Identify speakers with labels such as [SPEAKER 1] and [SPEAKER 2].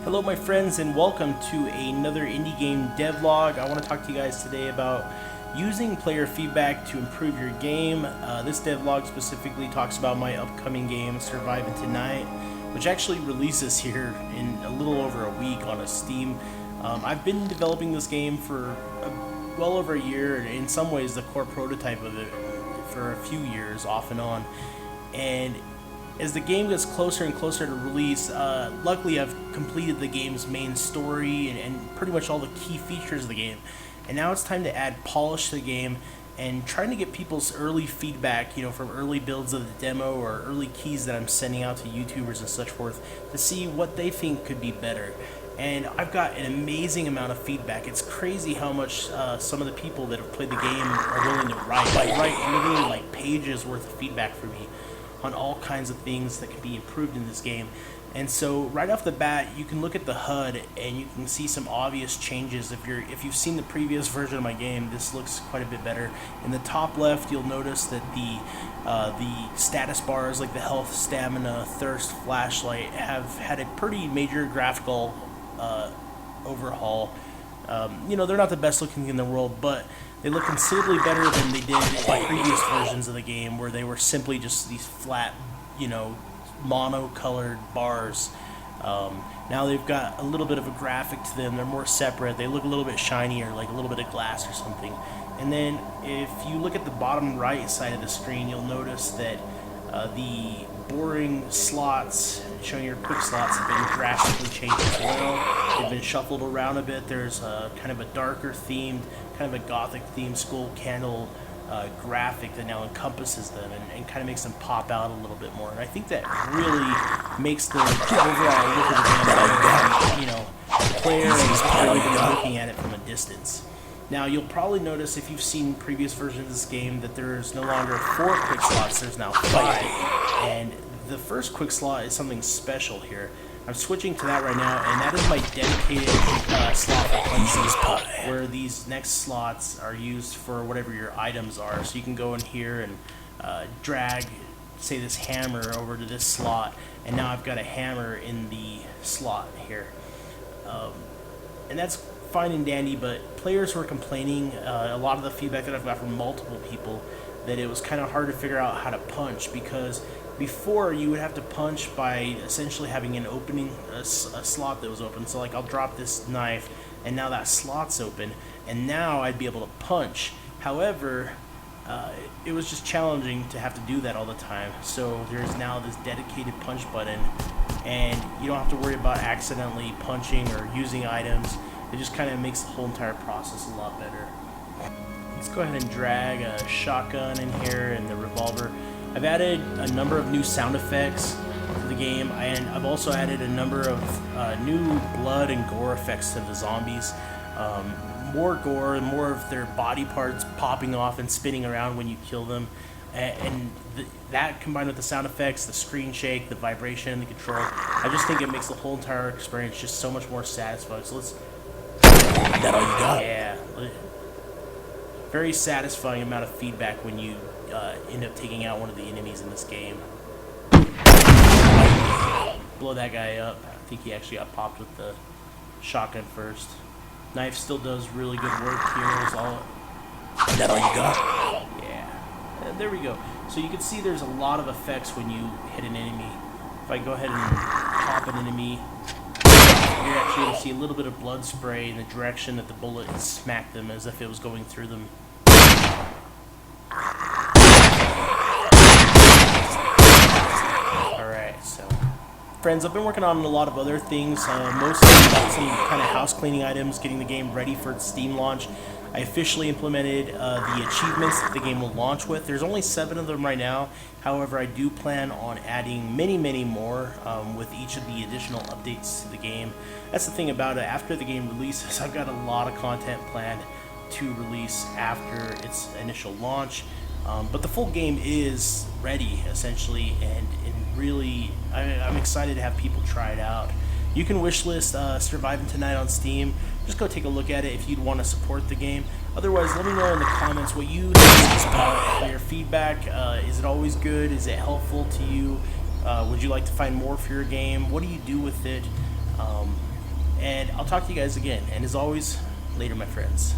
[SPEAKER 1] Hello my friends and welcome to another indie game devlog. I want to talk to you guys today about using player feedback to improve your game. This devlog specifically talks about my upcoming game, Surviving Tonight, which actually releases here in a little over a week on Steam. I've been developing this game for well over a year, and in some ways the core prototype of it for a few years off and on. And as the game gets closer and closer to release, luckily I've completed the game's main story and pretty much all the key features of the game. And now it's time to add polish to the game and trying to get people's early feedback, from early builds of the demo or early keys that I'm sending out to YouTubers and such forth to see what they think could be better. And I've got an amazing amount of feedback. It's crazy how much some of the people that have played the game are willing to write. They write literally like pages worth of feedback for me on all kinds of things that can be improved in this game. And so right off the bat, you can look at the HUD and you can see some obvious changes. If you've seen the previous version of my game, this looks quite a bit better. In the top left, you'll notice that the status bars like the health, stamina, thirst, flashlight have had a pretty major graphical overhaul. They're not the best looking in the world, but they look considerably better than they did in previous versions of the game, where they were simply just these flat, mono-colored bars. Now they've got a little bit of a graphic to them. They're more separate. They look a little bit shinier, like a little bit of glass or something. And then if you look at the bottom right side of the screen, you'll notice that the boring slots, showing your quick slots, have been drastically changed as well. They've been shuffled around a bit. There's kind of a darker themed, kind of a gothic themed skull candle graphic that now encompasses them and kind of makes them pop out a little bit more. And I think that really makes the overall look of the game, player is probably going to be looking at it from a distance. Now, you'll probably notice if you've seen previous versions of this game that there's no longer 4 quick slots, there's now 5. And the first quick slot is something special here. I'm switching to that right now, and that is my dedicated slot for punches, where these next slots are used for whatever your items are. So you can go in here and drag, say, this hammer over to this slot, and now I've got a hammer in the slot here. And that's fine and dandy, but players were complaining, a lot of the feedback that I've got from multiple people, that it was kind of hard to figure out how to punch, because before you would have to punch by essentially having an opening, a slot that was open. So like I'll drop this knife and now that slot's open and now I'd be able to punch. However, it was just challenging to have to do that all the time. So there's now this dedicated punch button and you don't have to worry about accidentally punching or using items. It just kind of makes the whole entire process a lot better. Let's go ahead and drag a shotgun in here and the revolver. I've added a number of new sound effects to the game, and I've also added a number of new blood and gore effects to the zombies. More gore and more of their body parts popping off and spinning around when you kill them. And that combined with the sound effects, the screen shake, the vibration, the control, I just think it makes the whole entire experience just so much more satisfying. So let's... Is that all you got? Yeah. Very satisfying amount of feedback when you end up taking out one of the enemies in this game. Blow that guy up. I think he actually got popped with the shotgun first. Knife still does really good work here. Is that all you got? Yeah. There we go. So you can see there's a lot of effects when you hit an enemy. If I go ahead and pop an enemy, you're actually going to see a little bit of blood spray in the direction that the bullet smacked them, as if it was going through them. Alright, so friends, I've been working on a lot of other things, mostly some kind of house cleaning items, getting the game ready for its Steam launch. I officially implemented the achievements that the game will launch with. There's only 7 of them right now. However, I do plan on adding many more with each of the additional updates to the game. That's the thing about it. After the game releases, I've got a lot of content planned to release after its initial launch. But the full game is ready, essentially, and really, I'm excited to have people try it out. You can wishlist Surviving Tonight on Steam. Just go take a look at it if you'd want to support the game. Otherwise, let me know in the comments what you think about your feedback. Is it always good? Is it helpful to you? Would you like to find more for your game? What do you do with it? And I'll talk to you guys again. And as always, later, my friends.